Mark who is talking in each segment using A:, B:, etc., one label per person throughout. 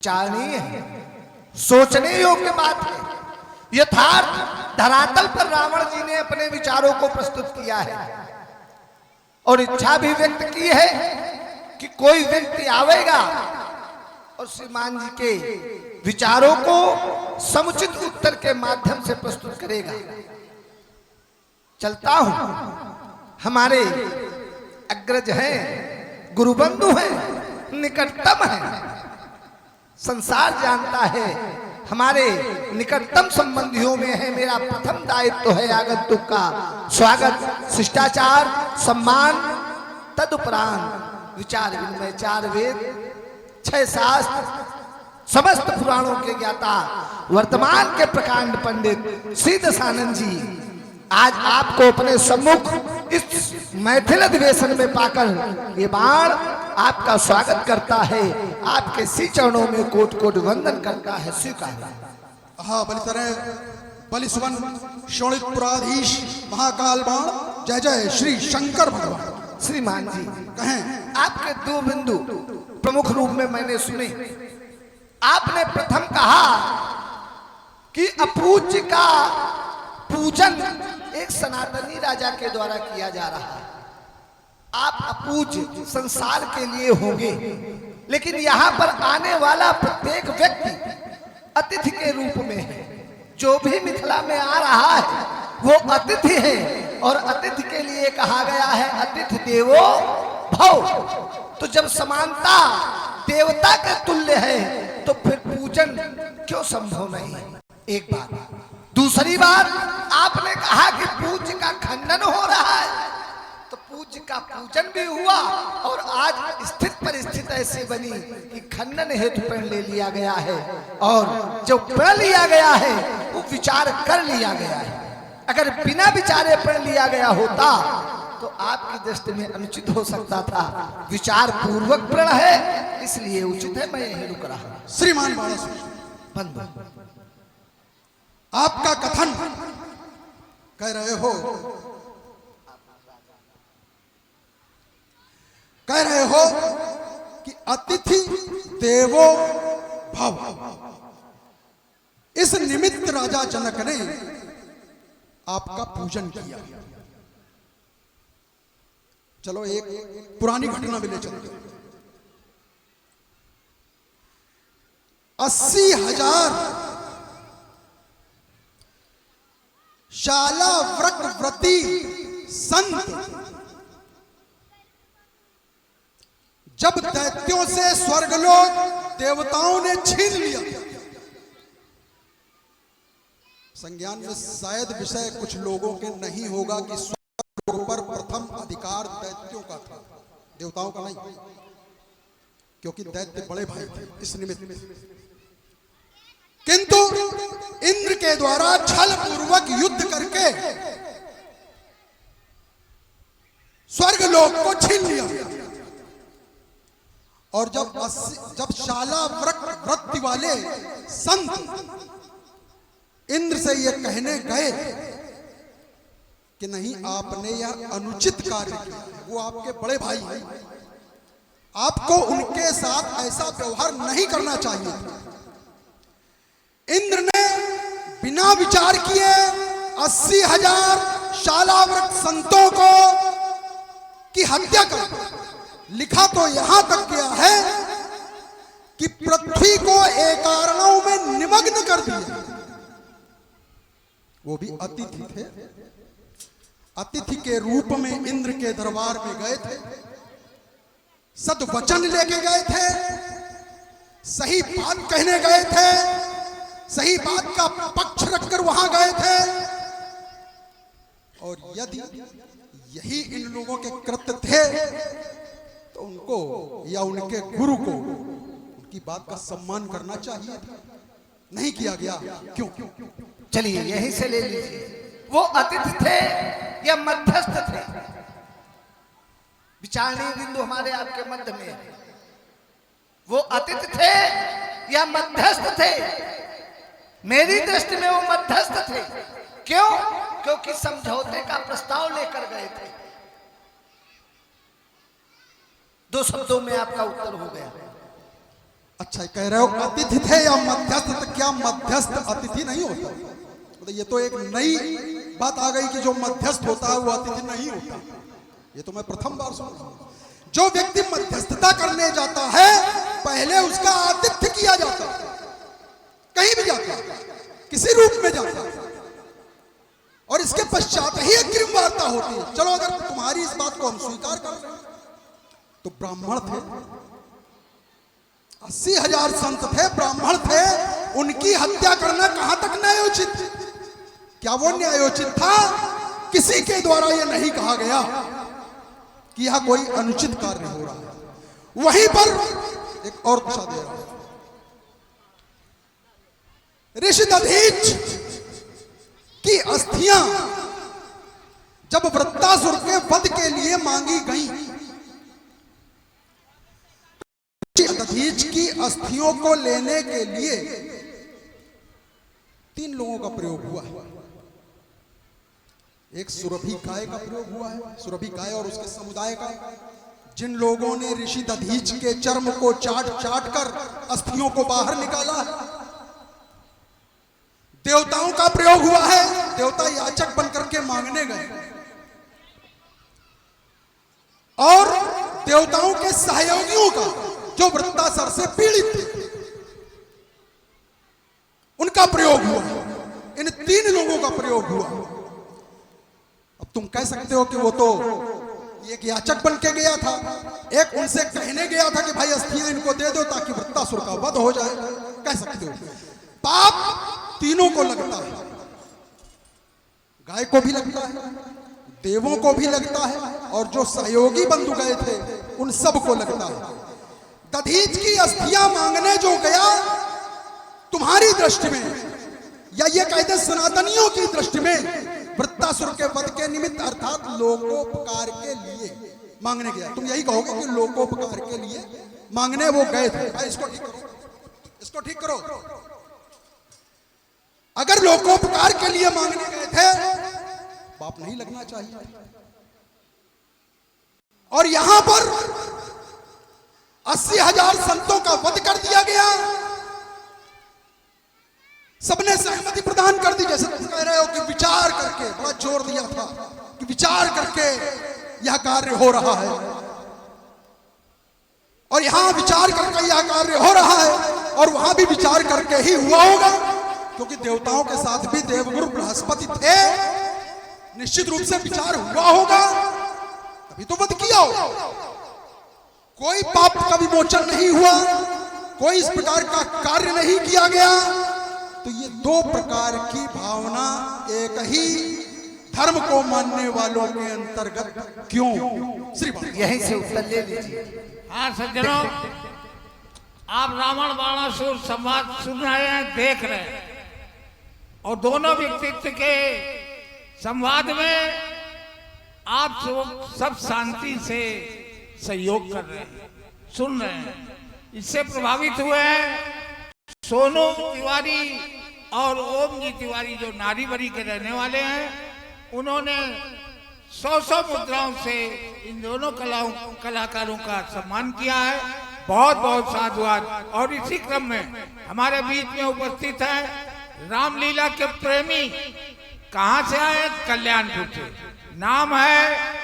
A: विचारणीय है, सोचने योग्य बात है। यथार्थ धरातल पर रावण जी ने अपने विचारों को प्रस्तुत किया है और इच्छा भी व्यक्त की है कि कोई व्यक्ति आवेगा और श्रीमान जी के विचारों को समुचित उत्तर के माध्यम से प्रस्तुत करेगा। चलता हूं, हमारे अग्रज हैं, गुरुबंधु हैं, निकटतम हैं, संसार जानता है, हमारे निकटतम संबंधियों में है। मेरा प्रथम दायित्व तो है आगंतुक का स्वागत, शिष्टाचार, सम्मान, तदुपरांत विचार विनिमय। 4 वेद, 6 शास्त्र, समस्त पुराणों के ज्ञाता, वर्तमान के प्रकांड पंडित श्री दशानंद जी आज आपको अपने सम्मुख इस मैथिल अधिवेशन में पाकर ये बाण आपका स्वागत करता है, आपके श्री चरणों में कोट कोट वंदन करता है। स्वीकार।
B: हाँ, बलिसुवन शोणितपुराधीश महाकाल बाण जय जय श्री शंकर भगवान।
A: श्रीमान जी
B: कहें,
A: आपके 2 बिंदु प्रमुख रूप में मैंने सुने। आपने प्रथम कहा कि अपूज्य का पूजन एक सनातनी राजा के द्वारा किया जा रहा है। आप अपूज्य संसार के लिए होंगे, लेकिन यहां पर आने वाला प्रत्येक व्यक्ति अतिथि के रूप में है। जो भी मिथिला में आ रहा है वो अतिथि है और अतिथि के लिए कहा गया है अतिथि देवो भव। तो जब समानता देवता के तुल्य है तो फिर पूजन क्यों संभव नहीं? एक बात। दूसरी बात, आपने कहा कि पूज्य का खंडन हो रहा है, तो पूज्य का पूजन भी हुआ और आज स्थित परिस्थिति ऐसी बनी कि खंडन हेतु प्रण ले लिया गया है और जो प्रण लिया गया है वो विचार कर लिया गया है। अगर बिना विचारे प्रण लिया गया होता तो आपकी दृष्टि में अनुचित हो सकता था। विचार पूर्वक प्रण है, इसलिए उचित है, मैं यही रुक रहा।
B: श्रीमान बंधु, आपका कथन कह रहे हो कि अतिथि देवो भव। इस निमित्त राजा जनक ने आपका पूजन किया। चलो एक पुरानी घटना भी ले चलते। 80,000 शाला व्रती संत जब दैत्यों से स्वर्गलोक देवताओं ने छीन लिया। संज्ञान में शायद विषय कुछ लोगों के नहीं होगा कि स्वर्ग पर प्रथम अधिकार दैत्यों का था, देवताओं का नहीं, क्योंकि दैत्य बड़े भाई थे इस निमित्त। किंतु इंद्र के द्वारा छल पूर्वक युद्ध करके स्वर्गलोक को छीन लिया। और जब शाला व्रत वाले संत इंद्र से यह कहने गए कि नहीं, आपने यह अनुचित कार्य किया, वो आपके बड़े भाई हैं, आपको उनके साथ ऐसा व्यवहार नहीं करना चाहिए। इंद्र ने बिना विचार किए 80,000 शालाव्रत संतों को की हत्या कर। लिखा तो यहां तक गया है कि पृथ्वी को एकारणों में निमग्न कर दिया। वो भी अतिथि थे, अतिथि के रूप में इंद्र के दरबार में गए थे, सद्वचन लेके गए थे, सही बात कहने गए थे, सही बात का पक्ष रखकर वहां गए थे। और यदि यही इन लोगों के कृत्य थे तो उनको या उनके गुरु को उनकी बात का सम्मान करना चाहिए था, नहीं किया गया। क्यों?
A: चलिए यहीं से ले लीजिए, वो अतिथि थे या मध्यस्थ थे? विचारणीय बिंदु हमारे आपके मध्य में है। वो अतिथि थे या मध्यस्थ थे? मेरी दृष्टि में वो मध्यस्थ थे। क्यों? क्योंकि समझौते का प्रस्ताव लेकर गए थे। 2 शब्दों में आपका उत्तर हो गया।
B: अच्छा कह रहे हो अतिथि थे या मध्यस्थ, तो क्या मध्यस्थ अतिथि नहीं होता? तो ये तो एक नई बात आ गई कि जो मध्यस्थ होता है वो अतिथि नहीं होता। ये तो मैं प्रथम बार सुन रहा हूं। जो व्यक्ति मध्यस्थता करने जाता है पहले उसका आतिथ्य किया जाता है, कहीं भी जाता है, किसी रूप में जाता है, और इसके पश्चात ही अग्रिम वार्ता होती है। चलो अगर तुम्हारी इस बात को हम स्वीकार कर रहे हैं, तो ब्राह्मण थे, 80,000 संत थे, ब्राह्मण थे, उनकी हत्या करना कहां तक न्यायोचित? क्या वो न्यायोचित था? किसी के द्वारा यह नहीं कहा गया कि यह कोई अनुचित कार्य हो रहा है। वहीं पर एक और दिशा दे रहा है, ऋषि दधीच की अस्थियां जब वृत्तासुर के वध के लिए मांगी गई, दधीच की अस्थियों को लेने के लिए 3 लोगों का प्रयोग हुआ है। एक सुरभि गाय का प्रयोग हुआ है, सुरभि गाय और उसके समुदाय का, जिन लोगों ने ऋषि दधीच के चर्म को चाट चाट कर अस्थियों को बाहर निकाला। देवताओं का प्रयोग हुआ है, देवता याचक बनकर के मांगने गए और देवताओं के सहयोगियों का जो वृत्तासुर से पीड़ित थे उनका प्रयोग हुआ। इन 3 लोगों का प्रयोग हुआ। अब तुम कह सकते हो कि वो तो एक याचक बन के गया था, एक उनसे कहने गया था कि भाई अस्थियां इनको दे दो ताकि वृत्तासुर का वध हो जाए, कह सकते हो। पाप तीनों को लगता है, गाय को भी लगता है, देवों को भी लगता है, और जो सहयोगी बंधु गए थे उन सब को लगता है। दधीच की अस्थियां मांगने जो गया, तुम्हारी दृष्टि में या ये कहते सनातनियों की दृष्टि में वृत्तासुर के वध के निमित्त अर्थात लोकोपकार के लिए मांगने गया। तुम यही कहोगे कि लोकोपकार के लिए मांगने वो गए थे। भाई इसको ठीक करो, इसको ठीक करो। अगर लोकोपकार के लिए मांगने गए थे, पाप नहीं लगना चाहिए। और यहां पर 80,000 संतों का वध कर दिया गया। सबने सहमति प्रदान कर दी, जैसे तुम कह रहे हो कि विचार करके, बड़ा जोर दिया था कि विचार करके यह कार्य हो रहा है, और यहां विचार करके यह कार्य हो रहा है, और वहां भी विचार करके ही हुआ होगा, क्योंकि देवताओं के साथ भी देवगुरु बृहस्पति थे। निश्चित रूप से विचार हुआ होगा, तभी तो वध किया होगा। कोई पाप का विमोचन नहीं हुआ, कोई इस प्रकार का कार्य नहीं किया गया। तो ये 2 प्रकार की भावना एक ही धर्म को मानने वालों के अंतर्गत क्यों? श्री
A: यहीं से उत्तर ले लीजिए।
C: हाँ सज्जनों, आप रावण बाणासुर संवाद सुन रहे हैं, देख रहे हैं, और दोनों व्यक्तित्व के संवाद में आप सब शांति से सहयोग कर रहे हैं, सुन रहे हैं। इससे प्रभावित हुए हैं सोनू तिवारी और ओम जी तिवारी, जो नारीवरी के रहने वाले हैं। उन्होंने 100 मुद्राओं से इन दोनों कलाकारों का सम्मान किया है। बहुत बहुत साधुवाद। और इसी क्रम में हमारे बीच में उपस्थित है रामलीला के प्रेमी, कहां से आए? कल्याणपुर से। नाम है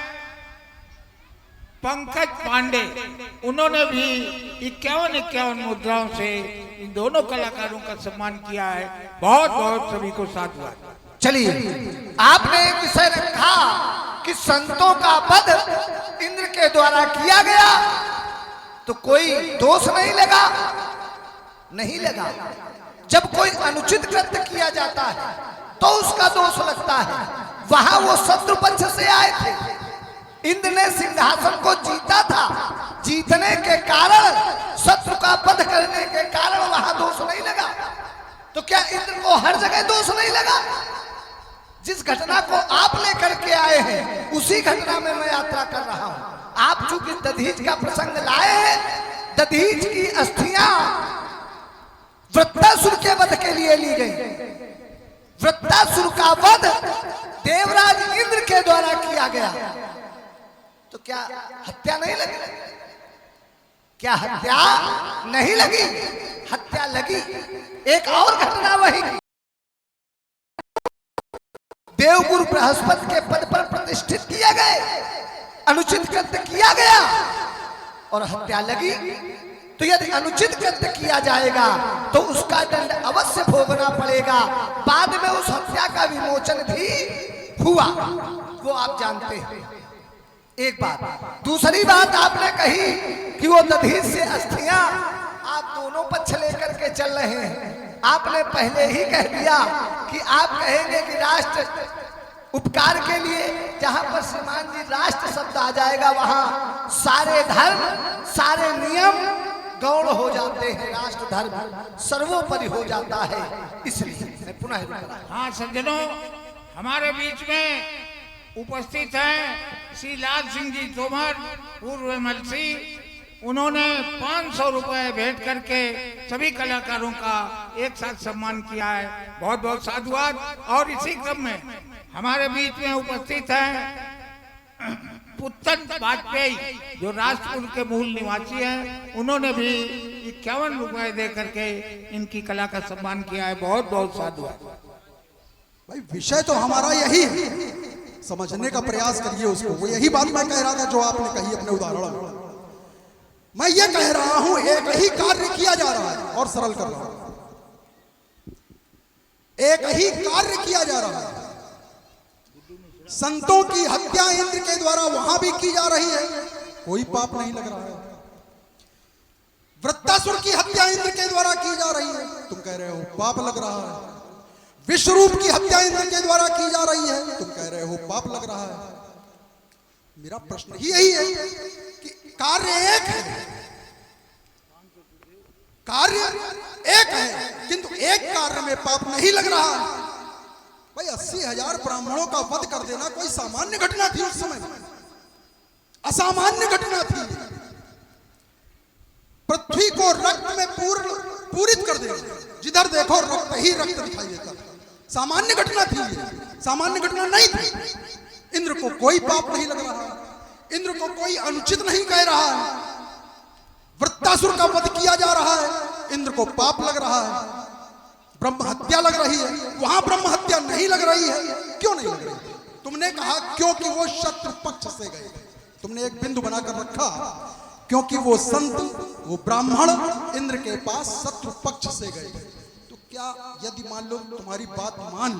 C: पंकज पांडे। उन्होंने भी 51 मुद्राओं से इन दोनों कलाकारों का सम्मान किया है। बहुत बहुत सभी को साधुवाद।
A: चलिए, आपने एक विषय रखा कि संतों का वध इंद्र के द्वारा किया गया, तो कोई दोष नहीं लगा? नहीं लगा। जब कोई अनुचित कृत्य किया जाता है तो उसका दोष लगता है। वहां वो शत्रु पक्ष से आए थे, इंद्र ने सिंहासन को जीता था, जीतने के कारण, शत्रु का वध करने के कारण वहां दोष नहीं लगा। तो क्या इंद्र को हर जगह दोष नहीं लगा? जिस घटना को आप लेकर के आए हैं उसी घटना में मैं यात्रा कर रहा हूं। आप चूंकि दधीच का प्रसंग लाए हैं, दधीच की अस्थियां वृत्तासुर के वध के लिए ली गई। वृत्तासुर का वध देवराज इंद्र के द्वारा किया गया, तो क्या हत्या नहीं लगी? क्या हत्या नहीं लगी? हत्या लगी। एक और घटना वही, देवगुरु बृहस्पति के पद पर प्रतिष्ठित किया गए, अनुचित कृत्य किया गया और हत्या लगी। तो यदि अनुचित कृत्य किया जाएगा तो उसका दंड अवश्य भोगना पड़ेगा। बाद में उस हत्या का विमोचन भी हुआ, वो आप जानते हैं। एक बात। दूसरी बात आपने कही कि वो दधीच से अस्थियां आप दोनों पक्ष लेकर के चल रहे हैं। आपने पहले ही कह दिया कि आप कहेंगे कि राष्ट्र उपकार के लिए, जहां पर श्रीमान जी राष्ट्र शब्द आ जाएगा वहां सारे धर्म सारे नियम गौण हो जाते हैं, राष्ट्र धर्म सर्वोपरि हो जाता है। इसलिए मैं पुनः
C: हाँ सज्जनों, हमारे बीच में उपस्थित हैं श्री लाल सिंह जी तोमर, पूर्व एमएलसी। उन्होंने 500 रुपए भेंट करके सभी कलाकारों का एक साथ सम्मान किया है। बहुत बहुत साधुवाद। और इसी क्रम में हमारे बीच में उपस्थित हैं पुत्तन वाजपेयी, जो राजपुर के मूल निवासी हैं। उन्होंने भी 51 रुपए दे करके इनकी कला का सम्मान किया है। बहुत बहुत साधुवाद।
B: भाई विषय तो हमारा यही है, समझने का प्रयास करिए उसको। वो यही बात मैं कह रहा था जो आपने कही अपने उदाहरण में। मैं ये कह रहा हूं एक ही कार्य किया जा रहा है, और सरल कर रहा हूं, एक ही कार्य किया जा रहा है। संतों की हत्या इंद्र के द्वारा वहां भी की जा रही है, कोई पाप नहीं लग रहा है। वृत्तासुर की हत्या इंद्र के द्वारा की जा रही है, तुम कह रहे हो पाप लग रहा है। विश्वरूप की हत्या इंद्र के द्वारा की जा रही है, तुम कह रहे हो पाप लग रहा है। मेरा प्रश्न ही यही है कि कार्य एक है, कार्य एक है, किंतु एक कार्य में पाप नहीं लग रहा है। भाई 80,000 ब्राह्मणों का वध कर देना कोई सामान्य घटना थी उस समय? असामान्य घटना थी। पृथ्वी को रक्त में पूरित कर देना, जिधर देखो रक्त ही रक्त दिखाई देता था। सामान्य घटना थी ये, सामान्य घटना नहीं थी। इंद्र को कोई पाप नहीं लग रहा, इंद्र को कोई अनुचित नहीं कह रहा है। वृत्तासुर का वध किया जा रहा है, इंद्र को पाप लग रहा है। ब्रह्म हत्या लग रही है, वहां ब्रह्म हत्या नहीं लग रही है। क्यों नहीं लग रही? तुमने कहा क्योंकि वो शत्रु पक्ष से गए। तुमने एक बिंदु बनाकर रखा, क्योंकि वो संत, वो ब्राह्मण इंद्र के पास शत्रु पक्ष से गए। तो क्या यदि मान लो तुम्हारी बात मान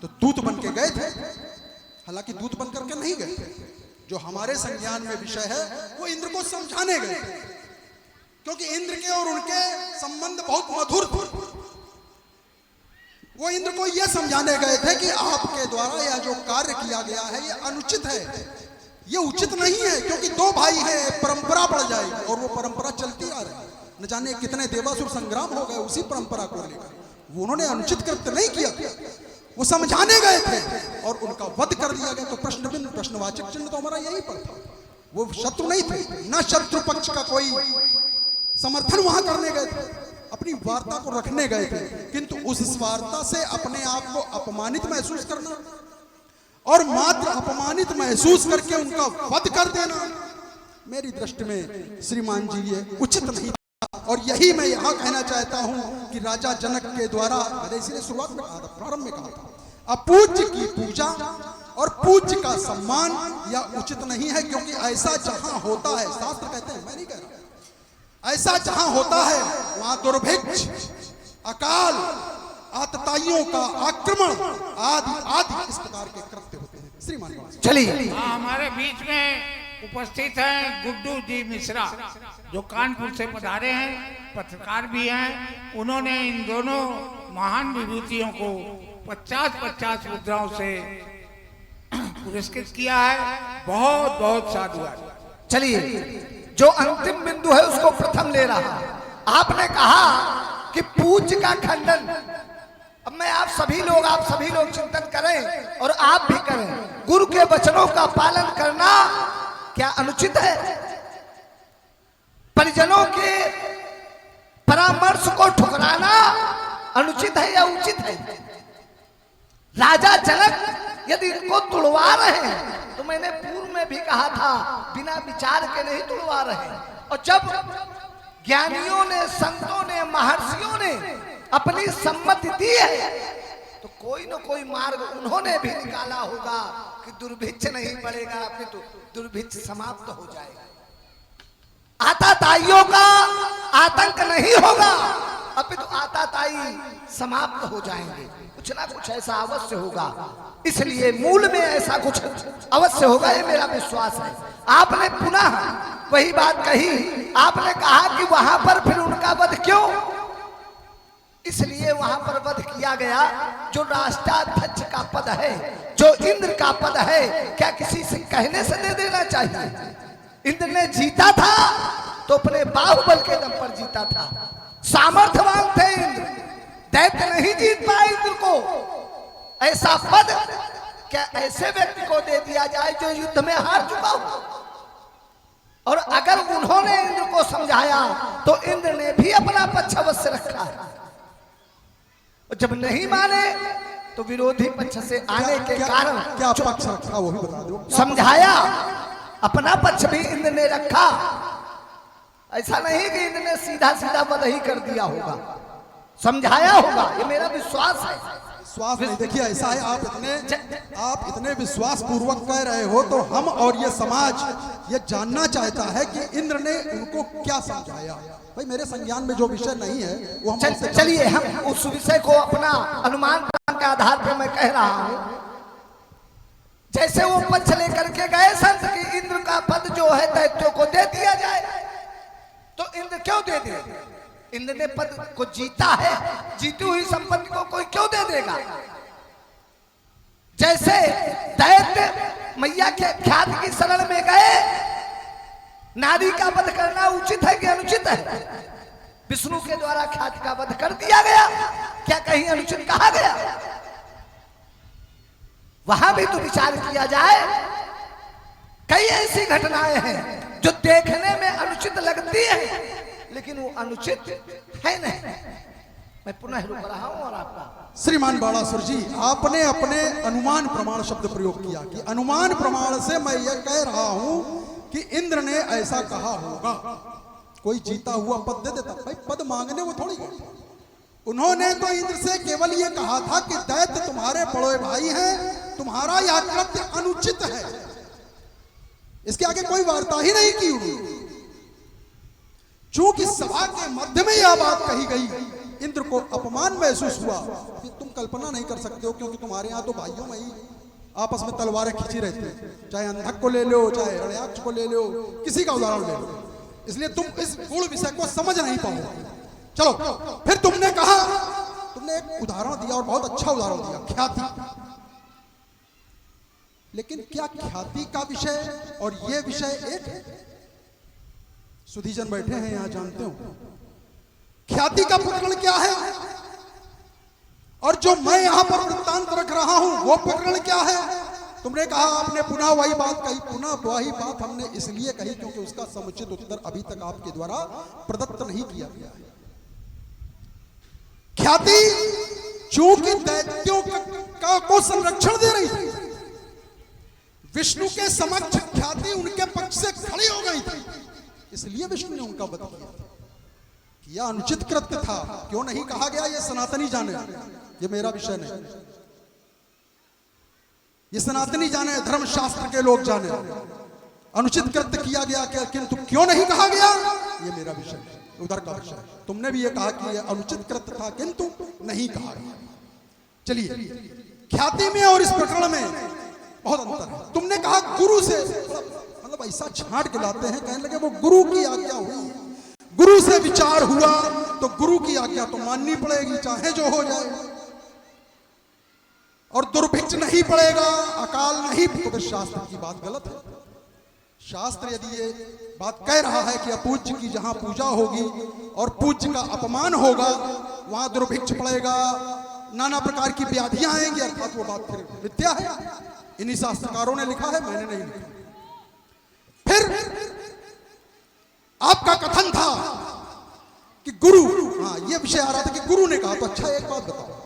B: तो दूत बन के गए थे? हालांकि दूत बन करके नहीं गए थे। जो हमारे संज्ञान में विषय है वो इंद्र को समझाने गए थे, क्योंकि इंद्र के और उनके संबंध बहुत मधुर थे। वो इंद्र को यह समझाने गए थे कि आपके द्वारा यह जो कार्य किया गया है ये अनुचित है, ये उचित नहीं है। क्योंकि दो भाई हैं, परंपरा बढ़ जाएगी, और वो परंपरा चलती आ रही है। न जाने कितने देवासुर संग्राम हो गए उसी परंपरा को लेकर। वो उन्होंने अनुचित कृत्य नहीं किया, वो समझाने गए थे और उनका वध कर दिया गया। तो प्रश्नवाचक चिन्ह तो हमारा यही पर था। वो शत्रु नहीं थे, न शत्रु पक्ष का कोई समर्थन वहां करने गए थे, अपनी वार्ता को रखने गए थे। किंतु उस वार्ता से अपने आप को अपमानित महसूस करना और मात्र अपमानित महसूस करके उनका वध कर देना, मेरी दृष्टि में श्रीमान जी ये उचित नहीं था। और यही मैं यहां कहना चाहता हूं कि राजा जनक के द्वारा, मैंने इसीलिए शुरुआत में कहा था, प्रारंभ में कहा था, अपूज्य की पूजा और पूज्य का सम्मान यह उचित नहीं है। क्योंकि ऐसा जहां होता है, शास्त्र कहते हैं, मैं नहीं कह रहा, ऐसा जहां होता है वहां दुर्भिक्ष, अकाल, आतताइयों का आक्रमण आदि आदि इस प्रकार के कृत्य होते हैं। श्रीमान
A: चलिए,
C: हमारे बीच में उपस्थित हैं गुड्डू जी मिश्रा, जो कानपुर से पधारे हैं, पत्रकार भी हैं। उन्होंने इन दोनों महान विभूतियों को 50-50 मुद्राओं से पुरस्कृत किया है। बहुत बहुत साधुवाद।
A: चलिए, जो अंतिम बिंदु है उसको प्रथम ले रहा। आपने कहा कि पूज्य का खंडन। अब मैं आप सभी लोग चिंतन करें और आप भी करें। गुरु के वचनों का पालन करना क्या अनुचित है? परिजनों के परामर्श को ठुकराना अनुचित है या उचित है? राजा जनक यदि इनको तुड़वा रहे हैं, तो मैंने पूर्व में भी कहा था, बिना विचार के नहीं तुड़वा रहे, और जब ज्ञानियों ने, संतों ने, महर्षियों ने अपनी सम्मति दी है तो कोई न कोई मार्ग उन्होंने भी निकाला होगा कि दुर्भिक्ष नहीं पड़ेगा, फिर तो दुर्भिक्ष समाप्त हो जाएगा, आताताइयों का आतंक नहीं होगा, अभी तो आताताई समाप्त हो जाएंगे, कुछ ना कुछ ऐसा अवश्य होगा। इसलिए मूल में ऐसा कुछ अवश्य होगा, ये मेरा विश्वास है। आपने पुनः वही बात कही, आपने कहा कि वहां पर फिर उनका वध क्यों? इसलिए वहां पर वध किया गया जो राष्ट्राध्यक्ष का पद है, जो इंद्र का पद है, क्या किसी से कहने से दे देना चाहिए? इंद्र ने जीता था तो अपने बाहुबल के दम पर जीता था, सामर्थ्यवान थे इंद्र, दैत्य नहीं जीत पाए इंद्र को। ऐसा पद क्या ऐसे व्यक्ति को दे दिया जाए जो युद्ध में हार चुका हो? और अगर उन्होंने इंद्र को समझाया तो इंद्र ने भी अपना पक्ष अवश्य रखा है, और जब नहीं माने तो विरोधी पक्ष से आने के कारण
B: क्या पक्ष रखा वो भी बता दो।
A: समझाया, अपना पक्ष भी इंद्र ने रखा। ऐसा नहीं कि इंद्र ने सीधा सीधा वध ही कर दिया होगा, समझाया होगा, ये मेरा विश्वास है।
B: विश्वास नहीं, देखिए ऐसा है, आप इतने विश्वास पूर्वक कह रहे हो तो हम और ये समाज ये जानना चाहता है कि इंद्र ने उनको क्या समझाया। भाई मेरे संज्ञान में जो विषय नहीं है वो हम
A: चलिए हम उस विषय को अपना अनुमान के आधार पर मैं कह रहा हूं। जैसे वो पक्ष लेकर के गए संत कि इंद्र का पद जो है दैत्यों को दे दिया जाए, तो इंद्र क्यों दे दे? इंद्र ने पद को जीता है, जीती हुई संपत्ति को कोई क्यों दे देगा? जैसे दैत्य मैया के ख्याति की शरण में गए, नारी का वध करना उचित है कि अनुचित है? विष्णु के द्वारा ख्याति का वध कर दिया गया, क्या कहीं अनुचित कहा गया? वहां भी तो विचार किया जाए। कई ऐसी घटनाएं हैं जो देखने में अनुचित लगती है लेकिन वो अनुचित है नहीं। मैं पुनः रुक रहा हूं और आपका
B: श्रीमान बाणासुर जी, आपने अपने अनुमान प्रमाण शब्द प्रयोग किया कि अनुमान प्रमाण से मैं ये कह रहा हूं कि इंद्र ने ऐसा कहा होगा। कोई जीता हुआ पद दे देता? भाई पद मांगने वो थोड़ी गए, उन्होंने तो इंद्र से केवल ये कहा था कि दैत्य तुम्हारे बड़े भाई हैं, तुम्हारा यह कृत्य अनुचित है, इसके आगे कोई वार्ता ही नहीं की उन्होंने। चूंकि सभा के मध्य में यह बात कही गई, इंद्र को अपमान महसूस हुआ। तुम कल्पना नहीं कर सकते हो, क्योंकि तुम्हारे यहाँ तो भाइयों में ही आपस में तलवारें खींची रहती है, चाहे अंधक को ले लो, चाहे हृदयाक्ष को ले लो, किसी का उदाहरण ले लो, इसलिए तुम इस गूढ़ विषय को समझ नहीं पाओगे। चलो फिर तुमने कहा, तुमने एक उदाहरण दिया और बहुत अच्छा उदाहरण दिया, ख्याति। लेकिन क्या ख्याति का विषय और ये विषय एक है? सुधीजन बैठे हैं यहां, जानते हो ख्याति का प्रकरण क्या है और जो मैं यहां पर वृत्तांत रख रहा हूं वो प्रकरण क्या है? तुमने कहा, आपने पुनः वही बात कही। पुनः वही बात हमने इसलिए कही क्योंकि उसका समुचित उत्तर अभी तक आपके द्वारा प्रदत्त नहीं किया गया है। ख्याति चूंकि दैत्यों को संरक्षण दे रही थी, विष्णु के समक्ष ख्याति उनके पक्ष से खड़ी हो गई थी, इसलिए विष्णु ने उनका वध किया। यह अनुचित कृत्य था, क्यों नहीं कहा गया? ये सनातनी जाने, ये मेरा विषय नहीं, ये सनातनी जाने, धर्मशास्त्र के लोग जाने। अनुचित कृत्य किया गया क्या, किंतु क्यों नहीं कहा गया, ये मेरा विषय है, उधर का विषय। तुमने भी ये कहा कि यह अनुचित कृत्य था किंतु नहीं कहा गया। चलिए, ख्याति में और इस प्रकरण में बहुत अंतर है। तुमने कहा गुरु से, मतलब ऐसा छांट के लाते हैं, कहने लगे वो गुरु की आज्ञा हुई, गुरु से विचार हुआ तो गुरु की आज्ञा तो माननी पड़ेगी, चाहे जो हो जाए, और दुर्भिक्ष नहीं पड़ेगा, अकाल नहीं, तो फिर शास्त्र की बात गलत है। शास्त्र यदि ये बात कह रहा है कि अपूज्य की जहां पूजा होगी और पूज्य का अपमान होगा वहां दुर्भिक्ष पड़ेगा, नाना प्रकार की व्याधियां आएंगी, अर्थात वो बात फिर मिथ्या है। इन्हीं शास्त्रकारों ने लिखा है, मैंने नहीं लिखा। फिर आपका कथन था कि गुरु, हाँ ये विषय आ रहा था कि गुरु ने कहा, तो अच्छा एक बात बताओ,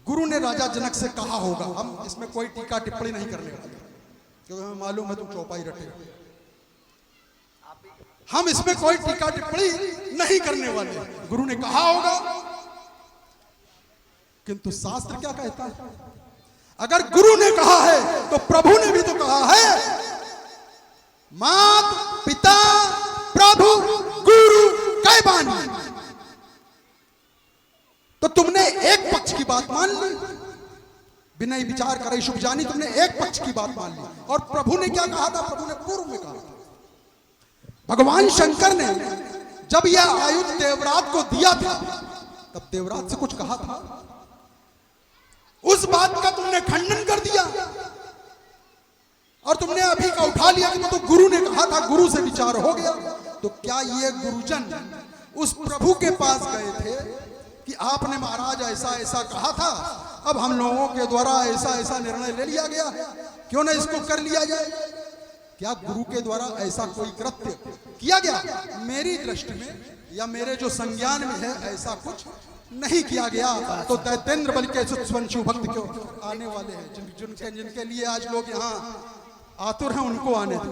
B: गुरु ने राजा जनक से कहा होगा, हम इसमें कोई टीका टिप्पणी नहीं करने वाले क्योंकि हमें मालूम है तुम चौपाई रटे। हम इसमें कोई टीका टिप्पणी नहीं करने वाले। गुरु ने कहा होगा, किंतु शास्त्र क्या कहता है? अगर गुरु ने कहा है तो प्रभु ने भी तो कहा है, मात पिता प्रभु गुरु कै बानी। तो तुमने एक पक्ष की बात मान ली, बिना ही विचार करे शुभ जानी, तुमने एक पक्ष की बात मान ली। और प्रभु ने क्या कहा था? प्रभु ने पूर्व में कहा था, भगवान शंकर ने जब यह आयुध देवराज को दिया था तब देवराज से कुछ कहा था? उस बात का तुमने खंडन कर दिया और तुमने अभी का उठा लिया कि तो गुरु ने कहा था, गुरु से विचार हो गया। तो क्या ये गुरुजन उस प्रभु के पास गए थे कि आपने महाराज ऐसा ऐसा कहा था, अब हम लोगों के द्वारा ऐसा ऐसा निर्णय ले लिया गया, क्यों ना इसको कर लिया जाए? क्या गुरु के द्वारा ऐसा कोई कृत्य किया गया? मेरी दृष्टि में या मेरे जो संज्ञान में है ऐसा कुछ नहीं किया गया। तो दैतेंद्र बल के सुवंशु भक्त क्यों आने वाले हैं, जिनके लिए आज लोग यहाँ आतुर हैं, उनको आने दो।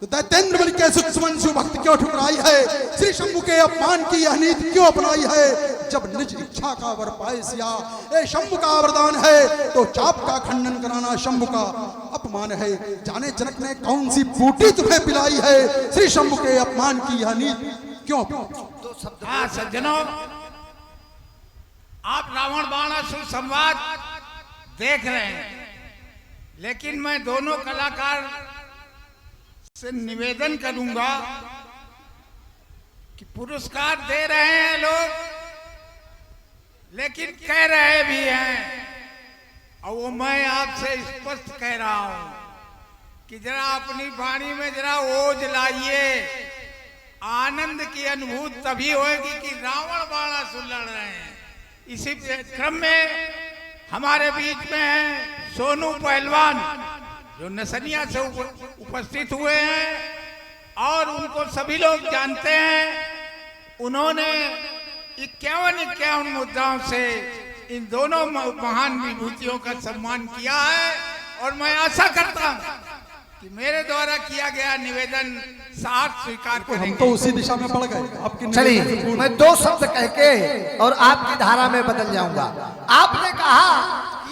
B: तो दैतेंद्र बल के सुवंशु भक्त क्यों ठुकराई है? श्री शंभु के अपमान की यह नीति क्यों अपनाई है? जब निज इच्छा का वर पाए सिया, ए शंभु का वरदान है तो चाप का खंडन कराना शंभु का अपमान है। जाने जनक ने कौन सी बूटी तुम्हें पिलाई है? श्री शंभु के अपमान की यह नीति क्यों?
C: हाँ सज्जनों, आप रावण बाणासुर संवाद देख रहे हैं, लेकिन मैं दोनों कलाकार से निवेदन करूंगा कि पुरस्कार दे रहे हैं लोग, लेकिन कह रहे भी हैं, और वो मैं आपसे स्पष्ट कह रहा हूं कि जरा अपनी वाणी में जरा ओज लाइए। आनंद की अनुभूति तभी होगी कि रावण बाणासुर लड़ रहे हैं। इसी क्रम में हमारे बीच में है सोनू पहलवान, जो नसनिया से उपस्थित हुए हैं और उनको सभी लोग जानते हैं। उन्होंने 51 मुद्राओं से इन दोनों महान विभूतियों का सम्मान किया है, और मैं आशा करता हूं कि मेरे द्वारा किया गया निवेदन साथ स्वीकार करेंगे।
B: हम तो उसी दिशा में बढ़ गए। आपकी
A: चलिए मैं 2 शब्द कह के और आपकी धारा में बदल जाऊंगा। आपने कहा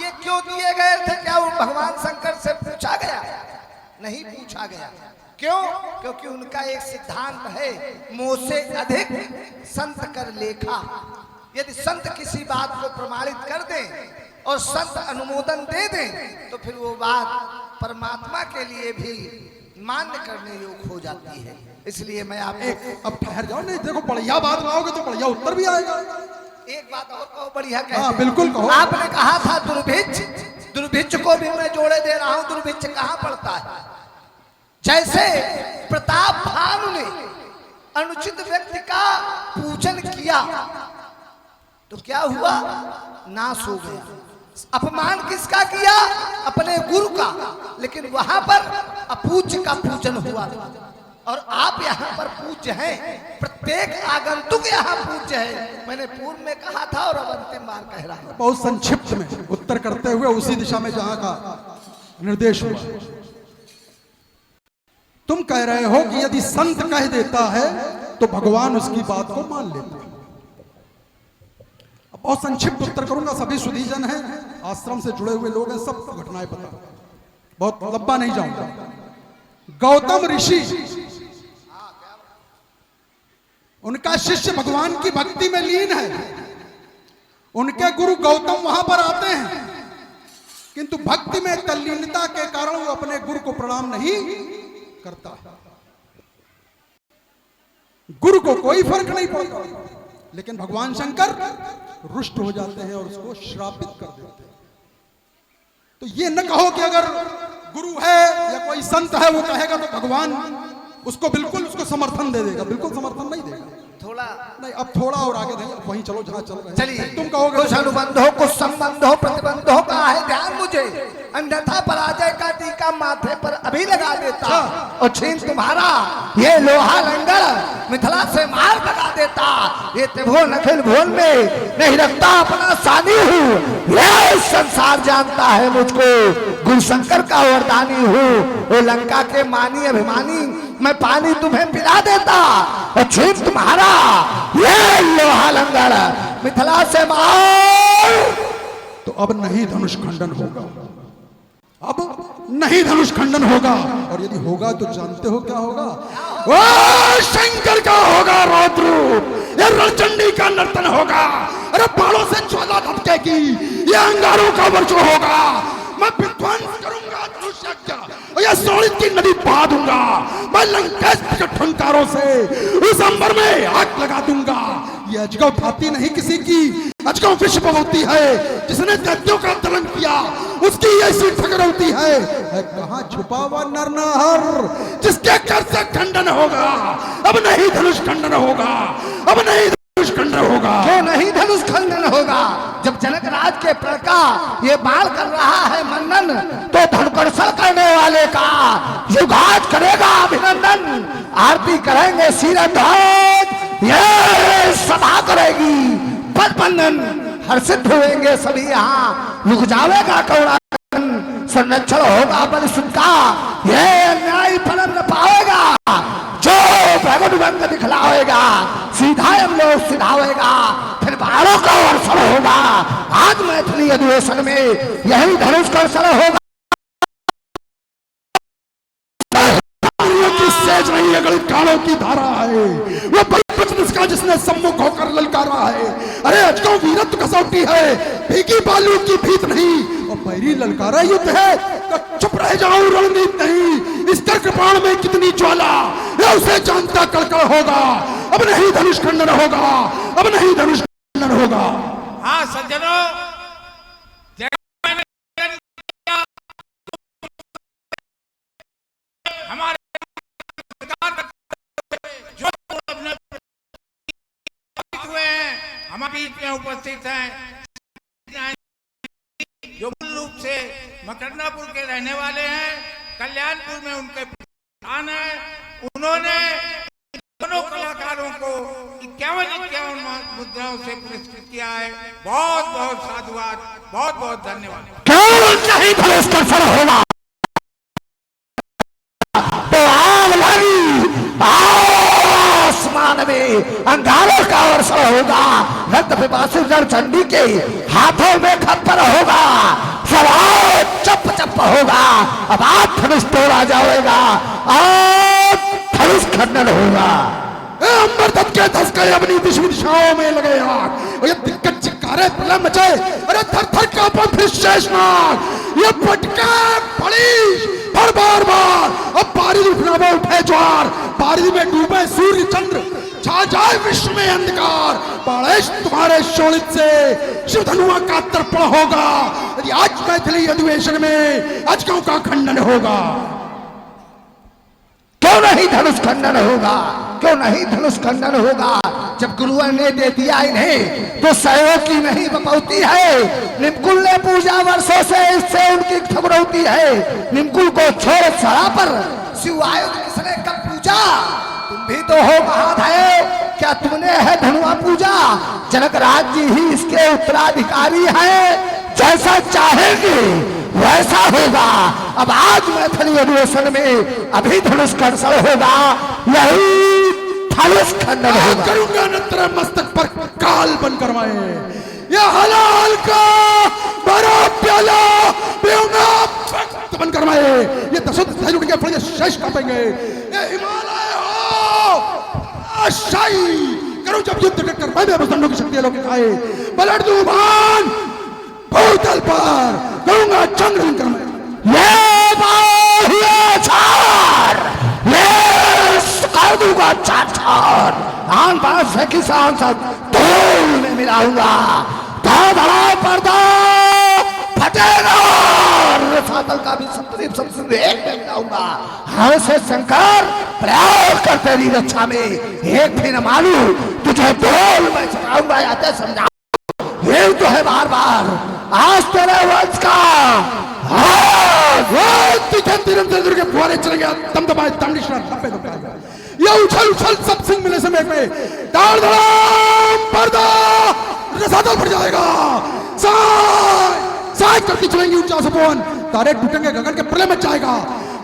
A: ये क्यों दिए गए थे? क्या वो भगवान शंकर से पूछा गया? नहीं पूछा गया। क्यों? क्योंकि उनका एक सिद्धांत है, मोह से अधिक संत कर लेखा। यदि संत किसी बात को प्रमाणित कर दें और संत अनुमोदन दे दें तो फिर वो बात परमात्मा के लिए भी मान्य करने योग्य हो जाती है। इसलिए मैं आपको
B: अब ठहर जाओ, नहीं देखो बढ़िया बात लाओगे तो बढ़िया उत्तर भी आएगा।
A: एक बात और कहो, बढ़िया कहो।
B: हाँ बिल्कुल कहो।
A: आपने कहा था दुर्भिक्ष, दुर्भिक्ष को भी मैं जोड़े दे रहा हूं। दुर्भिक्ष कहां पड़ता है? जैसे प्रताप भानु ने अनुचित व्यक्ति का पूजन किया तो क्या हुआ? नाश हो गया। अपमान किसका किया? अपने गुरु का। लेकिन वहां पर अपूज्य का पूजन हुआ था, और आप यहाँ पर पूज्य हैं। प्रत्येक आगंतुक यहाँ पूज्य है। मैंने पूर्व में कहा था और अब अंतिम बार कह रहा हूं।
B: बहुत संक्षिप्त में उत्तर करते हुए उसी दिशा में जहां का निर्देश हुआ। तुम कह रहे हो कि यदि संत कह देता है तो भगवान उसकी बात को मान लेता है। अब बहुत संक्षिप्त उत्तर करूंगा। सभी सुधीजन हैं, आश्रम से जुड़े हुए लोग हैं, सब घटनाएं पता, बहुत लंबा नहीं जाऊंगा। गौतम ऋषि, उनका शिष्य भगवान की भक्ति में लीन है। उनके गुरु गौतम वहां पर आते हैं, किंतु भक्ति में तल्लीनता के कारण वो अपने गुरु को प्रणाम नहीं करता। गुरु को कोई फर्क नहीं पड़ता, लेकिन भगवान शंकर रुष्ट हो जाते हैं और उसको श्रापित कर देते हैं। तो ये न कहो कि अगर गुरु है या कोई संत है वो कहेगा तो भगवान उसको बिल्कुल उसको समर्थन दे देगा। बिल्कुल समर्थन नहीं देगा।
A: थोड़ा
B: नहीं, अब थोड़ा और आगे नहीं, अब वहीं चलो जहां चल रहे हैं।
A: चलिए,
B: तुम कहोगे
A: कुछ अनुबंधों कुछ संबंधों प्रतिबंधों का है ध्यान मुझे, अन्यथा पराजय का टीका माथे पर अभी लगा देता और छीन तुम्हारा ये लोहा लंगड़ मिथिला से मार लगा देता। ये त्रिभुवन अखिल भुवन में नहीं रखता अपना सानी हूँ, यह संसार जानता है मुझको गुरु शंकर का वरदानी हूँ। वो लंका के मानी अभिमानी मैं पानी तुम्हें पिला देता और छीन तुम्हारा ये लोहा लंगड़ मिथिला से मार।
B: तो अब नहीं धनुष खंडन होगा, अब नहीं धनुष खंडन होगा। और यदि होगा तो जानते हो क्या होगा? ओ शंकर का होगा रौद्र रूप, ये रणचंडी का नर्तन होगा। अरे बालों से ज्वाला धधकेगी, ये अंगारों का वर्षो होगा। मैं विध्वंस करूंगा धनुष यज्ञ और ये सोनित की नदी बहा दूंगा। मैं लंकेश के ठुनकारों से उस अंबर में आग लगा दूंगा। ये अजगव भाती नहीं किसी की, अजगव विश्व होती है। जिसने दैत्यों का दलन किया उसकी ऐसी ठगरौती है। कहाँ छुपा हुआ नरनाहर जिसके कर से खंडन होगा। अब नहीं धनुष खंडन होगा, अब नहीं धनुष खंडन होगा।
A: क्यों नहीं धनुष खंडन होगा? जब जनक राज के प्रण का ये बाल कर रहा है मंडन, तो धनकड़सर करने वाले का युगाज करेगा अभिनंदन। आरती करेंगे सिरध्वज, ये सभा करेगी पद बंधन। हर्षित होंगे सभी यहाँ, रुक जाएगा कौड़ा संरक्षण होगा परिशुद्ध का। ये न्याय फलन न पाएगा जो प्रगट बंग दिखलाएगा। सीधा हम लोग सिधावेगा, फिर बालों का वर्षण होगा। आज मैथिली अधिवेशन में यही धनुष कर्षण होगा।
B: सेज नहीं है, कालों की धारा है। वो बचपन इसका जिसने सम्मुख होकर ललकारा है। अरे अजगव वीरत्व कसौटी है, भीगी बालू की भीत नहीं। और पैरी ललकारा युद्ध है तो चुप रह जाऊं रणनीति नहीं। इस कृपाण में कितनी ज्वाला ये उसे जानता कड़कड़ होगा। अब नहीं धनुष खंडन होगा, अब नहीं धनुष खंडन होगा।
C: हाँ सज्जनों, हमारे जो अपने हुए हैं, हमारे बीच में उपस्थित हैं, जो मूल रूप से मकरनापुर के रहने वाले हैं, कल्याणपुर में उनके स्थान है। उन्होंने दोनों कलाकारों को 51 मुद्राओं से पुरस्कृत किया है। बहुत बहुत साधुवाद, बहुत बहुत धन्यवाद।
A: क्यों नहीं धनुष कर्षण होगा? तो आग लगी आसमान में अंगारों का वर्षण होगा। रक्त पिपासु रणचंडी के हाथों में खप्पर होगा। सब चप चप होगा। अब आप धनुष तोड़ा जाएगा, आप धनुष खंडन होगा।
B: अंबर धसके धसके अपनी दिशाओं में लगे आग। ये दिक्कत चिकारे प्रलय मचे। अरे थर थर कांपा फिर शेषनाग। ये पटके पड़ी पर बार बार। अब पारिद उठना वो उठे ज्वार। पारिद में डूबे सूर्य चंद्र, छा जाए विश्व में अंधकार। बालेश तुम्हारे शोणित से शिव धनुआ का तर्पण होगा। यदि आज मैथिली अधिवेशन में अजगव का खंडन होगा।
A: क्यों नहीं धनुष खंडन होगा? क्यों नहीं धनुष खंडन होगा? जब गुरुआ ने दे दिया इन्हें तो सहयोग की नहीं बपौती है। निमकुल ने पूजा वर्षों से, इससे उनकी खबरौती है। निमकुल को छोड़ सड़ा पर शिव आयुध किसने कब पूजा? तुम भी तो हो महादेव, क्या तुमने है धनुआ पूजा? जनक राज जी ही इसके उत्तराधिकारी हैं। जैसा चाहेंगे वैसा होगा। अब आज मैथिली अधिवेशन में अभी धनुष कर्षण होगा, यही धनुष खंडन होगा।
B: करूंगा न तेरे मस्तक पर काल बन करवाए। यह हलाल का बड़ा प्याला पीऊंगा भक्त बन करवाए। ये दशरथ धैर्य के फल शेष कापेंगे। ये हिमालय हो शाही करूं जब युद्ध कर मैं भी की शक्ति अलौकिक आए। पलट दूं भान भूतल पर करूंगा चंद्र कर्म।
A: ये कर दूंगा चार आन पान से किसान सब धूल में मिलाऊंगा। धड़ा पर्दा फटेगा, रसातल का भी सब एक में मिलाऊंगा। हाँ से शंकर प्रयास कर तेरी रक्षा में एक भी न मानू तुझे धूल में चढ़ाऊंगा। याते समझा ये तो है बार बार आज तेरे वंश का
B: तीर के फुहारे चले गया। दम दबाए दबाएगा। ये उछल उछल सब सिंह मिले समेत में दाड़ धड़ाम पर्दा रसातल फट जाएगा। साय करती चलेंगी ऊंचा सपोन। तारे टूटेंगे, गगन के प्रलय मच जाएगा।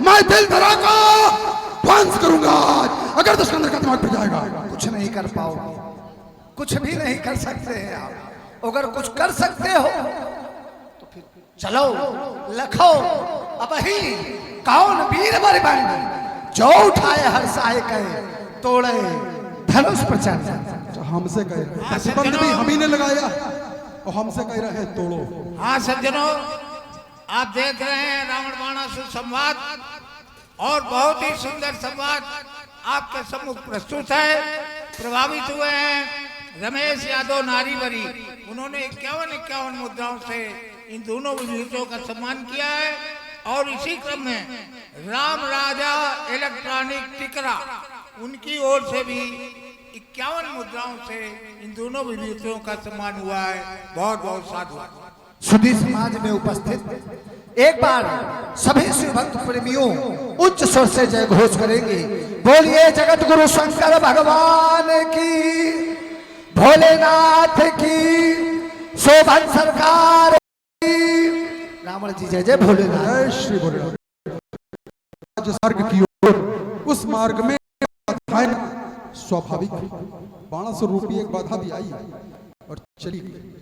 B: मैं दिल धरा का ध्वंस करूंगा आज अगर दुष्कंदर का दिमाग फिर जाएगा।
A: कुछ नहीं कर पाओगे, कुछ भी नहीं कर सकते हैं आप। अगर कुछ कर सकते हो तो फिर चलो लखो अब ही कौन वीर बर बन जो उठाए हर साहे कहे तोड़े धनुष प्रचंड।
B: तो हमसे कह रहे
C: हाँ,
B: हैं बंद भी हम ही ने लगाया और हमसे कह रहे हैं तोड़ो।
C: हाँ सज्जनों, आप देख रहे हैं रावण बाणासुर संवाद और बहुत ही सुंदर संवाद आपके सम्मुख प्रस्तुत है। प्रभावित हुए हैं रमेश यादव नारीवरी, उन्होंने 51 मुद्राओं से इन दोनों विभूतियों का सम्मान किया है। और इसी क्रम में राम राजा इलेक्ट्रॉनिक टिकरा, उनकी ओर से भी 51 मुद्राओं से इन दोनों विभूतियों का सम्मान हुआ है। बहुत बहुत साधुवाद।
A: सुधी समाज में उपस्थित एक बार सभी शिव भक्त प्रेमियों उच्च स्वर से जय घोष करेंगे। बोलिए जगत गुरु शंकर भगवान की, भोलेनाथ की, शोभन सरकार की। रावण जी जय जय भोलेनाथ।
B: जय श्री भोलेनाथ। आज स्वर्ग की ओर उस मार्ग में स्वाभाविक बाणासुर रूपी एक बाधा भी आई और चली गई।